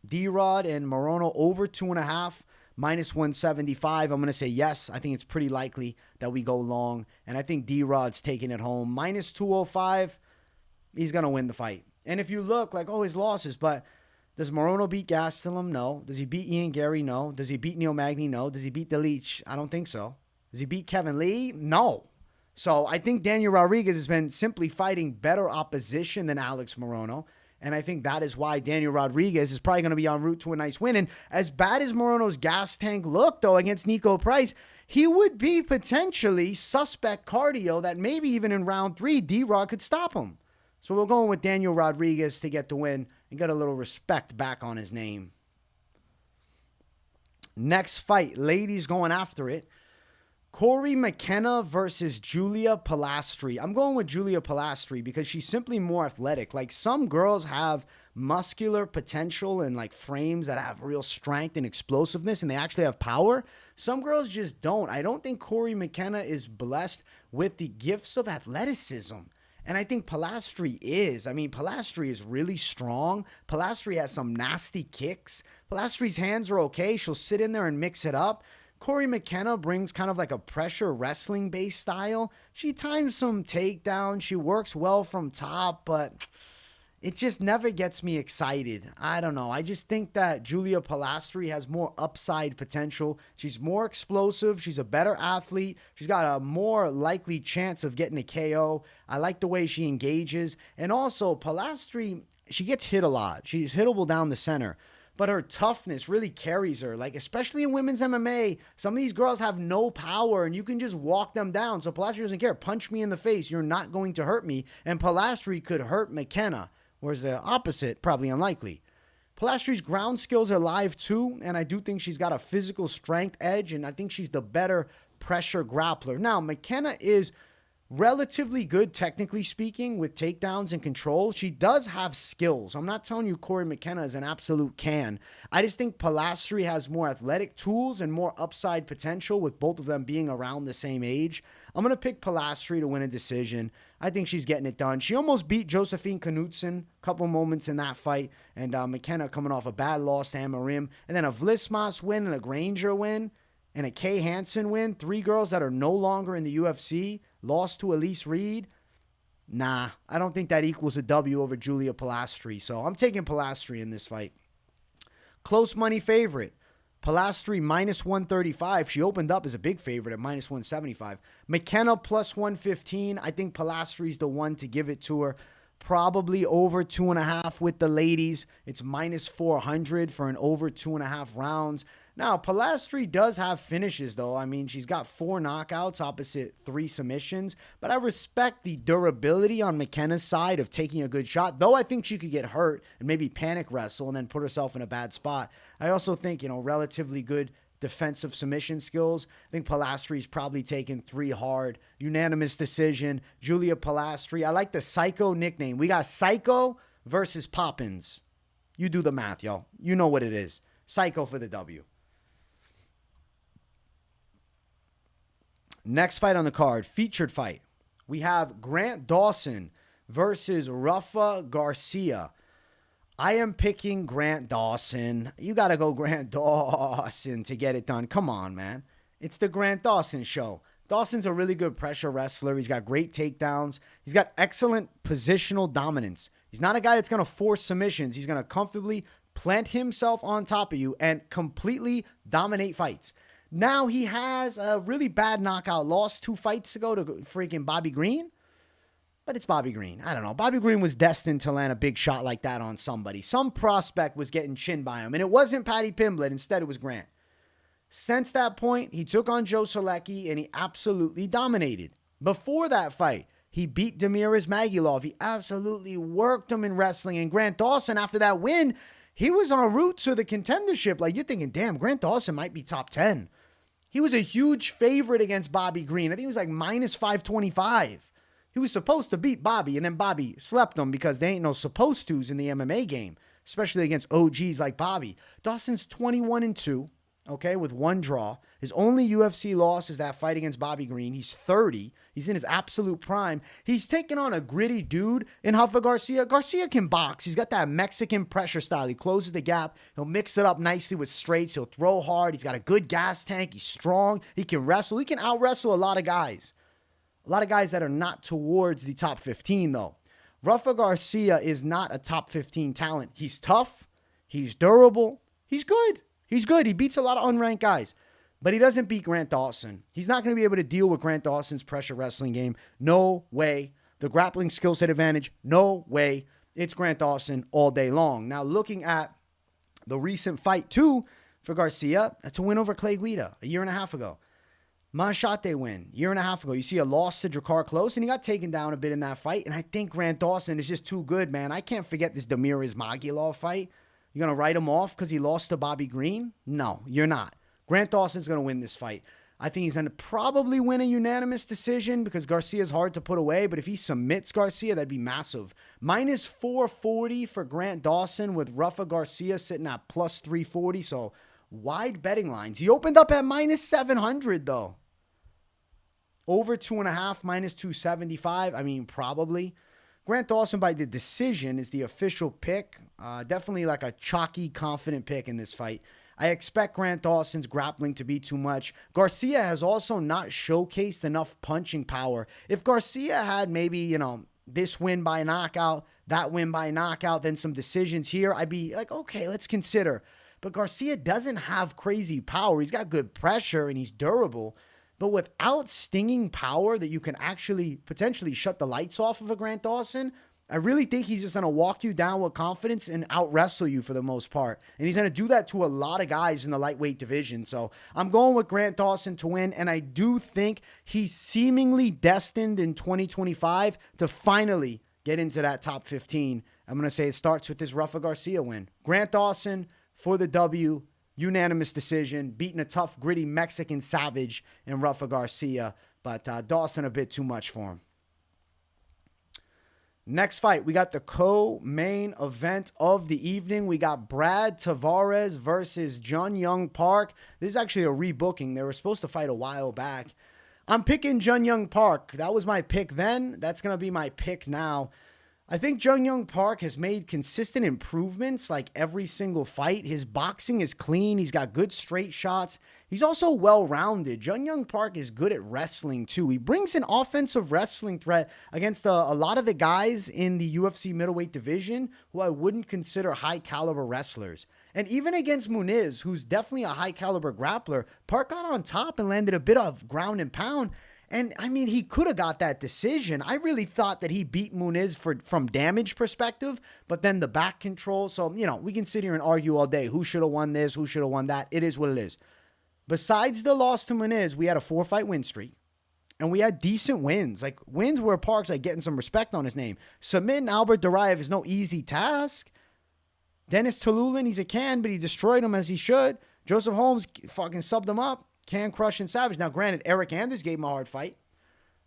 D-Rod and Morono over 2.5, minus 175. I'm going to say yes. I think it's pretty likely that we go long. And I think D-Rod's taking it home. Minus 205, he's going to win the fight. And if you look like, oh, his losses, but does Morono beat Gastelum? No. Does he beat Ian Gary? No. Does he beat Neil Magny? No. Does he beat the Leech? I don't think so. Does he beat Kevin Lee? No. So I think Daniel Rodriguez has been simply fighting better opposition than Alex Morono. And I think that is why Daniel Rodriguez is probably going to be en route to a nice win. And as bad as Morono's gas tank looked, though, against Niko Price, he would be potentially suspect cardio that maybe even in round 3, D-Rod could stop him. So we're going with Daniel Rodriguez to get the win and get a little respect back on his name. Next fight, ladies going after it. Cory McKenna versus Julia Polastri. I'm going with Julia Polastri because she's simply more athletic. Like, some girls have muscular potential and like frames that have real strength and explosiveness, and they actually have power. Some girls just don't. I don't think Cory McKenna is blessed with the gifts of athleticism. And I think Polastri is. I mean, Polastri is really strong. Polastri has some nasty kicks. Polastri's hands are okay. She'll sit in there and mix it up. Cory McKenna brings kind of like a pressure wrestling-based style. She times some takedowns. She works well from top, but it just never gets me excited. I don't know. I just think that Julia Polastri has more upside potential. She's more explosive. She's a better athlete. She's got a more likely chance of getting a KO. I like the way she engages. And also, Polastri, she gets hit a lot. She's hittable down the center. But her toughness really carries her. Like, especially in women's MMA, some of these girls have no power, and you can just walk them down. So Polastri doesn't care. Punch me in the face. You're not going to hurt me. And Polastri could hurt McKenna. Whereas the opposite, probably unlikely. Polastri's ground skills are live too, and I do think she's got a physical strength edge, and I think she's the better pressure grappler. Now, McKenna is relatively good, technically speaking, with takedowns and control. She does have skills. I'm not telling you Cory McKenna is an absolute can. I just think Polastri has more athletic tools and more upside potential, with both of them being around the same age. I'm going to pick Polastri to win a decision. I think she's getting it done. She almost beat Josephine Knudsen a couple moments in that fight. And McKenna coming off a bad loss to Amarim. And then a Vlismas win and a Granger win and a Kay Hansen win. 3 girls that are no longer in the UFC. Lost to Elise Reed. Nah, I don't think that equals a W over Julia Polastri. So I'm taking Polastri in this fight. Close money favorite. Polastri minus 135. She opened up as a big favorite at minus 175. McKenna plus 115. I think Polastri's the one to give it to her. Probably over 2.5 with the ladies. It's minus 400 for an over 2.5 rounds. Now, Polastri does have finishes, though. I mean, she's got 4 knockouts opposite 3 submissions. But I respect the durability on McKenna's side of taking a good shot. Though I think she could get hurt and maybe panic wrestle and then put herself in a bad spot. I also think, relatively good defensive submission skills. I think Polastri's probably taken 3 hard. Unanimous decision. Julia Polastri. I like the Psycho nickname. We got Psycho versus Poppins. You do the math, y'all. You know what it is. Psycho for the W. Next fight on the card, featured fight. We have Grant Dawson versus Rafa García. I am picking Grant Dawson. You got to go Grant Dawson to get it done. Come on, man. It's the Grant Dawson show. Dawson's a really good pressure wrestler. He's got great takedowns. He's got excellent positional dominance. He's not a guy that's going to force submissions. He's going to comfortably plant himself on top of you and completely dominate fights. Now he has a really bad knockout loss 2 fights ago to freaking Bobby Green. But it's Bobby Green. I don't know. Bobby Green was destined to land a big shot like that on somebody. Some prospect was getting chinned by him. And it wasn't Paddy Pimblett. Instead, it was Grant. Since that point, he took on Joe Solecki and he absolutely dominated. Before that fight, he beat Damir Ismagulov. He absolutely worked him in wrestling. And Grant Dawson, after that win, he was en route to the contendership. Like, you're thinking, damn, Grant Dawson might be top 10. He was a huge favorite against Bobby Green. I think he was like minus 525. He was supposed to beat Bobby, and then Bobby slept him because there ain't no supposed tos in the MMA game, especially against OGs like Bobby. Dawson's 21-2, okay, with 1 draw. His only UFC loss is that fight against Bobby Green. He's 30. He's in his absolute prime. He's taking on a gritty dude in Rafa García. García can box. He's got that Mexican pressure style. He closes the gap. He'll mix it up nicely with straights. He'll throw hard. He's got a good gas tank. He's strong. He can wrestle. He can out-wrestle a lot of guys. A lot of guys that are not towards the top 15, though. Rafa García is not a top 15 talent. He's tough. He's durable. He's good. He's good. He beats a lot of unranked guys. But he doesn't beat Grant Dawson. He's not going to be able to deal with Grant Dawson's pressure wrestling game. No way. The grappling skill set advantage. No way. It's Grant Dawson all day long. Now, looking at the recent fight, too, for García, that's a win over Clay Guida a year and a half ago. Manshate win, year and a half ago. You see a loss to Drakkar Klose, and he got taken down a bit in that fight. And I think Grant Dawson is just too good, man. I can't forget this Damir Ismagulov fight. You're going to write him off because he lost to Bobby Green? No, you're not. Grant Dawson's going to win this fight. I think he's going to probably win a unanimous decision because Garcia's hard to put away. But if he submits García, that'd be massive. Minus 440 for Grant Dawson with Rafa García sitting at plus 340. So wide betting lines. He opened up at minus 700, though. Over 2.5, minus 275. I mean, probably. Grant Dawson by the decision is the official pick. Definitely like a chalky, confident pick in this fight. I expect Grant Dawson's grappling to be too much. García has also not showcased enough punching power. If García had maybe, this win by knockout, that win by knockout, then some decisions here, I'd be like, okay, let's consider. But García doesn't have crazy power. He's got good pressure and he's durable. But without stinging power that you can actually potentially shut the lights off of a Grant Dawson, I really think he's just going to walk you down with confidence and out-wrestle you for the most part. And he's going to do that to a lot of guys in the lightweight division. So I'm going with Grant Dawson to win, and I do think he's seemingly destined in 2025 to finally get into that top 15. I'm going to say it starts with this Rafa García win. Grant Dawson for the W. Unanimous decision, beating a tough, gritty Mexican savage in Rafa García, but Dawson a bit too much for him. Next fight, we got the co-main event of the evening. We got Brad Tavares versus Jun Young Park. This is actually a rebooking. They were supposed to fight a while back. I'm picking Jun Young Park. That was my pick then. That's going to be my pick now. I think Jun Young Park has made consistent improvements like every single fight. His boxing is clean. He's got good straight shots. He's also well-rounded. Jun Young Park is good at wrestling too. He brings an offensive wrestling threat against a lot of the guys in the UFC middleweight division who I wouldn't consider high-caliber wrestlers. And even against Muniz, who's definitely a high-caliber grappler, Park got on top and landed a bit of ground and pound. And, I mean, he could have got that decision. I really thought that he beat Muniz from damage perspective, but then the back control. So, we can sit here and argue all day. Who should have won this? Who should have won that? It is what it is. Besides the loss to Muniz, we had a 4-fight win streak. And we had decent wins. Like, wins where Park's like getting some respect on his name. Submitting Albert Duraev is no easy task. Dennis Tululin, he's a can, but he destroyed him as he should. Joseph Holmes fucking subbed him up. Can crush and savage. Now, granted, Eric Anders gave him a hard fight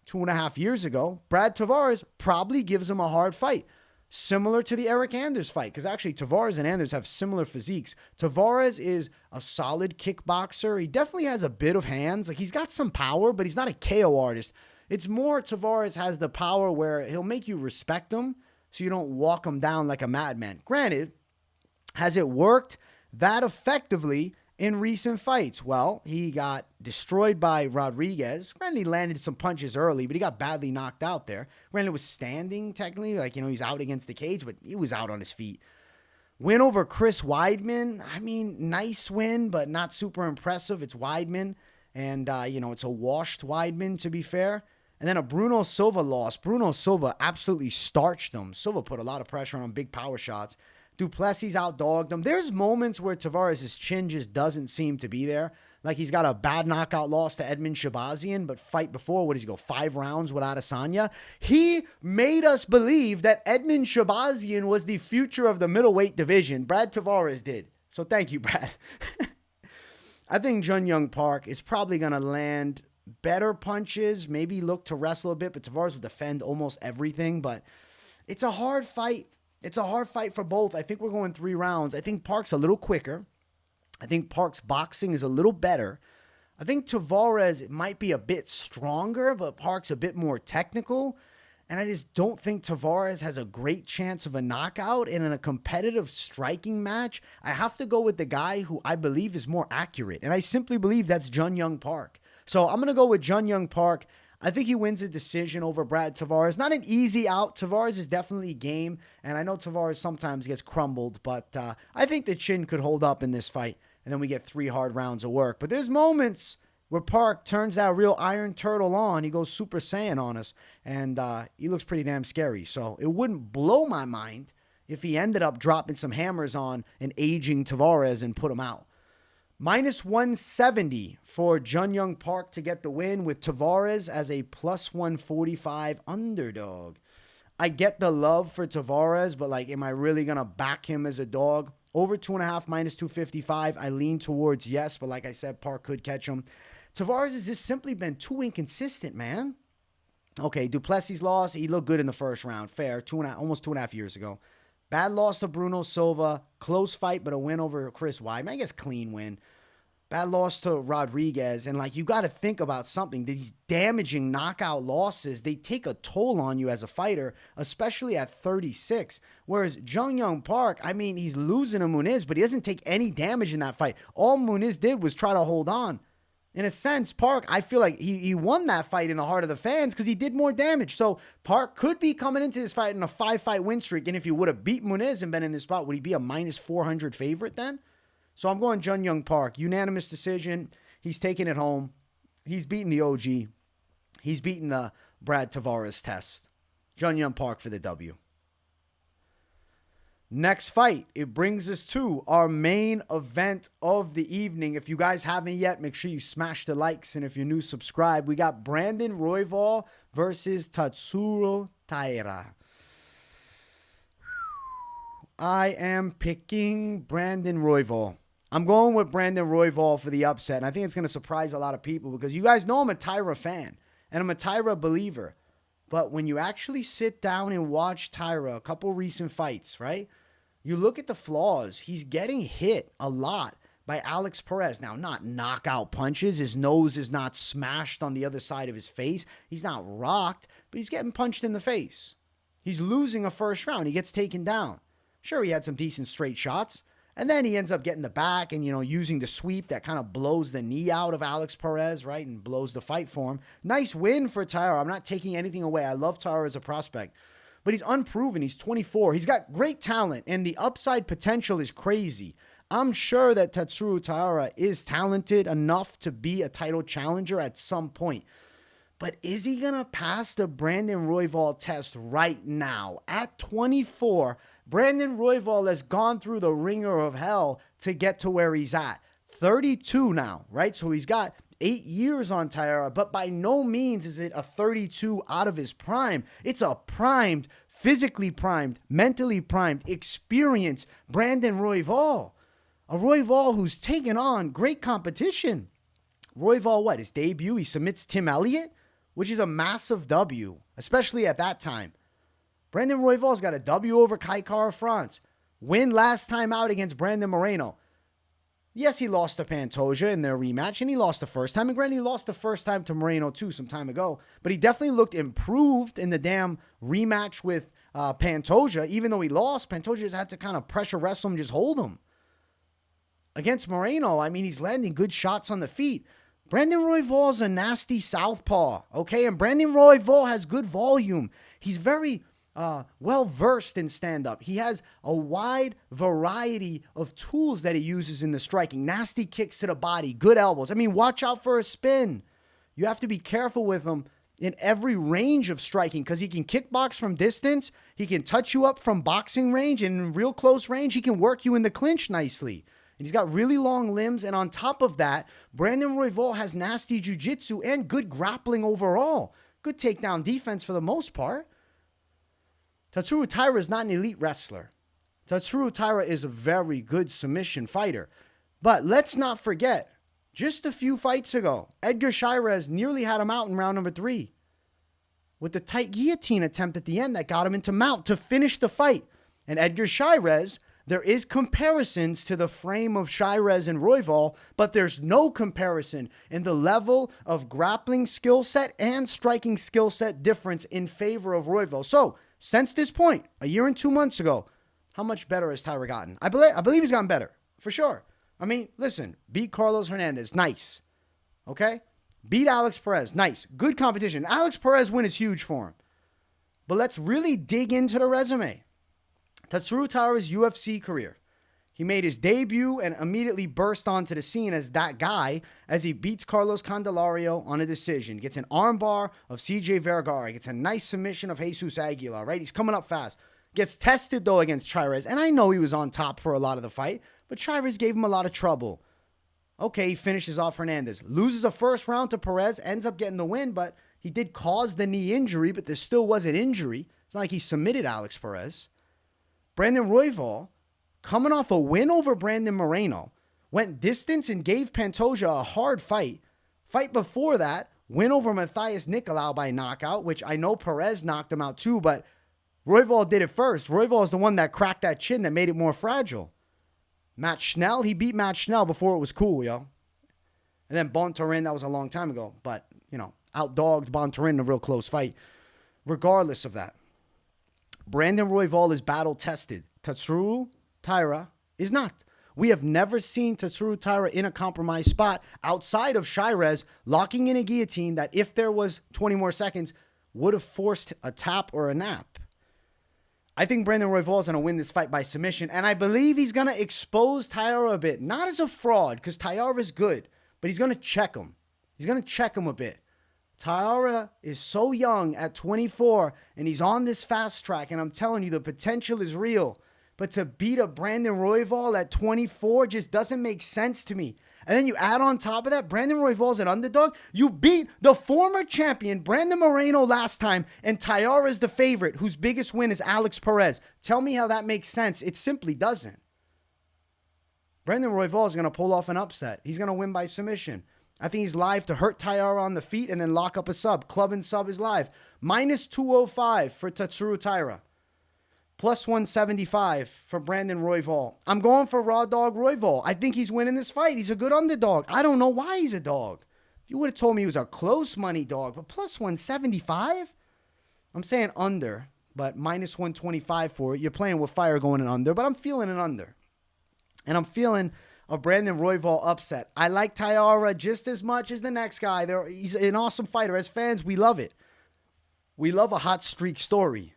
2.5 years ago. Brad Tavares probably gives him a hard fight, similar to the Eric Anders fight, because actually Tavares and Anders have similar physiques. Tavares is a solid kickboxer. He definitely has a bit of hands. Like, he's got some power, but he's not a KO artist. It's more Tavares has the power where he'll make you respect him so you don't walk him down like a madman. Granted, has it worked that effectively in recent fights? Well, he got destroyed by Rodriguez. Granted, he landed some punches early, but he got badly knocked out there. Granted, was standing technically, like, he's out against the cage, but he was out on his feet. Win over Chris Weidman. I mean, nice win, but not super impressive. It's Weidman, and, it's a washed Weidman, to be fair. And then a Bruno Silva loss. Bruno Silva absolutely starched him. Silva put a lot of pressure on him, big power shots. Duplessis outdogged him. There's moments where Tavares' chin just doesn't seem to be there. Like he's got a bad knockout loss to Edmund Shabazian, but fight before, what does he go, 5 rounds with Adesanya? He made us believe that Edmund Shabazian was the future of the middleweight division. Brad Tavares did. So thank you, Brad. I think Jun Young Park is probably going to land better punches, maybe look to wrestle a bit, but Tavares will defend almost everything. But it's a hard fight. It's a hard fight for both. I think we're going 3 rounds. I think Park's a little quicker. I think Park's boxing is a little better. I think Tavares might be a bit stronger, but Park's a bit more technical. And I just don't think Tavares has a great chance of a knockout. And in a competitive striking match, I have to go with the guy who I believe is more accurate. And I simply believe that's Jun Young Park. So I'm going to go with Jun Young Park. I think he wins a decision over Brad Tavares. Not an easy out. Tavares is definitely game. And I know Tavares sometimes gets crumbled, but I think the chin could hold up in this fight. And then we get 3 hard rounds of work. But there's moments where Park turns that real Iron Turtle on. He goes Super Saiyan on us. And he looks pretty damn scary. So it wouldn't blow my mind if he ended up dropping some hammers on an aging Tavares and put him out. Minus 170 for Jun Young Park to get the win with Tavares as a plus 145 underdog. I get the love for Tavares, but am I really going to back him as a dog? Over 2.5, minus 255. I lean towards yes, but like I said, Park could catch him. Tavares has just simply been too inconsistent, man. Okay, Duplessis loss. He looked good in the first round. Fair. Almost 2.5 years ago. Bad loss to Bruno Silva. Close fight, but a win over Chris Weidman. I guess clean win. Bad loss to Rodriguez. And you got to think about something. These damaging knockout losses, they take a toll on you as a fighter, especially at 36. Whereas Jun Young Park, he's losing to Muniz, but he doesn't take any damage in that fight. All Muniz did was try to hold on. In a sense, Park, I feel like he won that fight in the heart of the fans because he did more damage. So Park could be coming into this fight in a 5-fight win streak. And if he would have beat Muniz and been in this spot, would he be a minus 400 favorite then? So I'm going Jun Young Park. Unanimous decision. He's taking it home. He's beating the OG. He's beating the Brad Tavares test. Jun Young Park for the W. Next fight, it brings us to our main event of the evening. If you guys haven't yet, make sure you smash the likes. And if you're new, subscribe. We got Brandon Royval versus Tatsuro Taira. I am picking Brandon Royval. I'm going with Brandon Royval for the upset. And I think it's going to surprise a lot of people because you guys know I'm a Taira fan and I'm a Taira believer. But when you actually sit down and watch Taira, a couple recent fights, right? You look at the flaws. He's getting hit a lot by Alex Perez. Now, not knockout punches. His nose is not smashed on the other side of his face. He's not rocked, but he's getting punched in the face. He's losing a first round. He gets taken down. Sure, he had some decent straight shots. And then he ends up getting the back and, using the sweep that kind of blows the knee out of Alex Perez, right? And blows the fight for him. Nice win for Taira. I'm not taking anything away. I love Taira as a prospect. But he's unproven. He's 24. He's got great talent. And the upside potential is crazy. I'm sure that Tatsuro Taira is talented enough to be a title challenger at some point. But is he going to pass the Brandon Royval test right now? At 24, Brandon Royval has gone through the ringer of hell to get to where he's at. 32 now, right? So he's got 8 years on Taira, but by no means is it a 32 out of his prime. It's a primed, physically primed, mentally primed, experienced Brandon Royval. A Royval who's taken on great competition. Royval, his debut, he submits Tim Elliott, which is a massive W, especially at that time. Brandon Royval's got a W over Kai Kara France. Win last time out against Brandon Morono. Yes, he lost to Pantoja in their rematch, and he lost the first time. And granted, he lost the first time to Morono too some time ago. But he definitely looked improved in the damn rematch with Pantoja. Even though he lost, Pantoja just had to kind of pressure wrestle him, just hold him. against Morono, I mean, he's landing good shots on the feet. Brandon Royval is a nasty southpaw, okay? And Brandon Royval has good volume. He's very well-versed in stand-up. He has a wide variety of tools that he uses in the striking. Nasty kicks to the body, good elbows. I mean, watch out for a spin. You have to be careful with him in every range of striking because he can kickbox from distance. He can touch you up from boxing range, and in real close range, he can work you in the clinch nicely. And he's got really long limbs, and on top of that, Brandon Royval has nasty jiu-jitsu and good grappling overall. Good takedown defense for the most part. Tatsuro Taira is not an elite wrestler. Tatsuro Taira is a very good submission fighter. But let's not forget, just a few fights ago, Edgar Chairez nearly had him out in round number 3 with the tight guillotine attempt at the end that got him into mount to finish the fight. And Edgar Chairez, there is comparisons to the frame of Chairez and Royval, but there's no comparison in the level of grappling skill set and striking skill set difference in favor of Royval. So, since this point, a year and 2 months ago, how much better has Taira gotten? I believe he's gotten better, for sure. I mean, listen, beat Carlos Hernandez, nice. Okay? Beat Alex Perez, nice. Good competition. Alex Perez win is huge for him. But let's really dig into the resume. Tatsuro Taira's UFC career. He made his debut and immediately burst onto the scene as that guy as he beats Carlos Candelario on a decision. Gets an armbar of CJ Vergara. Gets a nice submission of Jesus Aguilar, right? He's coming up fast. Gets tested, though, against Chairez. And I know he was on top for a lot of the fight, but Chairez gave him a lot of trouble. Okay, he finishes off Hernandez. Loses a first round to Perez. Ends up getting the win, but he did cause the knee injury, but there still was an injury. It's not like he submitted Alex Perez. Brandon Royval, coming off a win over Brandon Morono, went distance and gave Pantoja a hard fight. Fight before that, win over Matthias Nicolau by knockout, which I know Perez knocked him out too, but Royval did it first. Royval is the one that cracked that chin that made it more fragile. Matt Schnell, he beat Matt Schnell before it was cool, yo. And then Bontorin, that was a long time ago, but, you know, outdogged Bontorin in a real close fight. Regardless of that, Brandon Royval is battle-tested. Tatsuro Taira is not. We have never seen Tatsuro Taira in a compromised spot outside of Chairez locking in a guillotine that if there was 20 more seconds would have forced a tap or a nap. I think Brandon Royval is going to win this fight by submission, and I believe he's going to expose Taira a bit. Not as a fraud, because Taira is good, but he's going to check him. He's going to check him a bit. Taira is so young at 24, and he's on this fast track, and I'm telling you, the potential is real. But to beat a Brandon Royval at 24 just doesn't make sense to me. And then you add on top of that, Brandon Royval's an underdog. You beat the former champion, Brandon Morono, last time, and Taira is the favorite, whose biggest win is Alex Perez. Tell me how that makes sense. It simply doesn't. Brandon Royval is going to pull off an upset. He's going to win by submission. I think he's live to hurt Taira on the feet and then lock up a sub. Club and sub is live. Minus 205 for Tatsuro Taira. Plus 175 for Brandon Royval. I'm going for Raw Dog Royval. I think he's winning this fight. He's a good underdog. I don't know why he's a dog. If you would have told me he was a close money dog, but plus 175? I'm saying under, but minus 125 for it. You're playing with fire going in under, but I'm feeling an under. And I'm feeling a Brandon Royval upset. I like Taira just as much as the next guy. He's an awesome fighter. As fans, we love it. We love a hot streak story.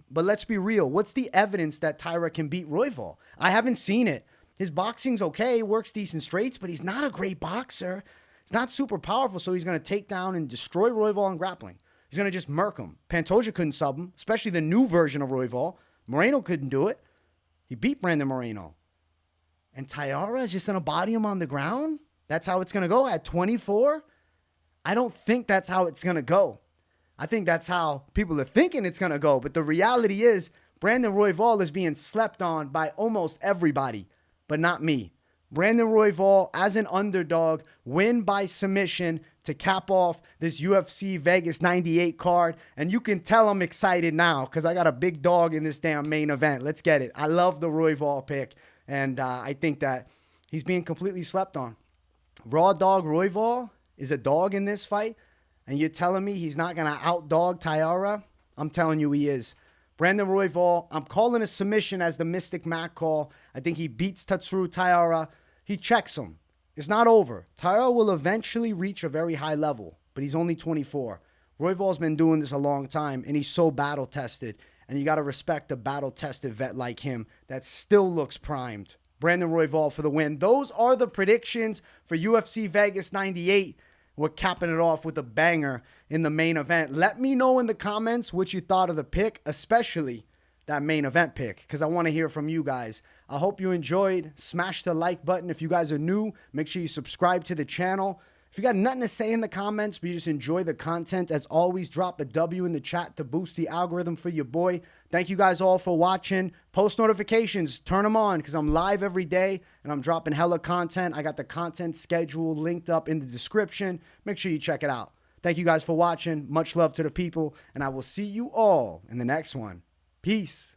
But let's be real. What's the evidence that Taira can beat Royval? I haven't seen it. His boxing's okay, works decent straights, but he's not a great boxer. He's not super powerful, so he's going to take down and destroy Royval on grappling. He's going to just murk him. Pantoja couldn't sub him, especially the new version of Royval. Morono couldn't do it. He beat Brandon Morono. And Taira is just going to body him on the ground? That's how it's going to go at 24? I don't think that's how it's going to go. I think that's how people are thinking it's going to go. But the reality is Brandon Royval is being slept on by almost everybody, but not me. Brandon Royval, as an underdog, win by submission to cap off this UFC Vegas 98 card. And you can tell I'm excited now because I got a big dog in this damn main event. Let's get it. I love the Royval pick. And I think that he's being completely slept on. Raw Dog Royval is a dog in this fight. And you're telling me he's not going to outdog Taira? I'm telling you he is. Brandon Royval, I'm calling a submission as the Mystic Mac call. I think he beats Tatsuro Taira. he checks him. It's not over. Taira will eventually reach a very high level, but he's only 24. Royval's been doing this a long time, and he's so battle-tested. And you got to respect a battle-tested vet like him that still looks primed. Brandon Royval for the win. Those are the predictions for UFC Vegas 98. We're capping it off with a banger in the main event. Let me know in the comments what you thought of the pick, especially that main event pick, because I want to hear from you guys. I hope you enjoyed. Smash the like button. If you guys are new, make sure you subscribe to the channel. If you got nothing to say in the comments, but you just enjoy the content, as always, drop a W in the chat to boost the algorithm for your boy. Thank you guys all for watching. Post notifications, turn them on, because I'm live every day, and I'm dropping hella content. I got the content schedule linked up in the description. Make sure you check it out. Thank you guys for watching. Much love to the people, and I will see you all in the next one. Peace.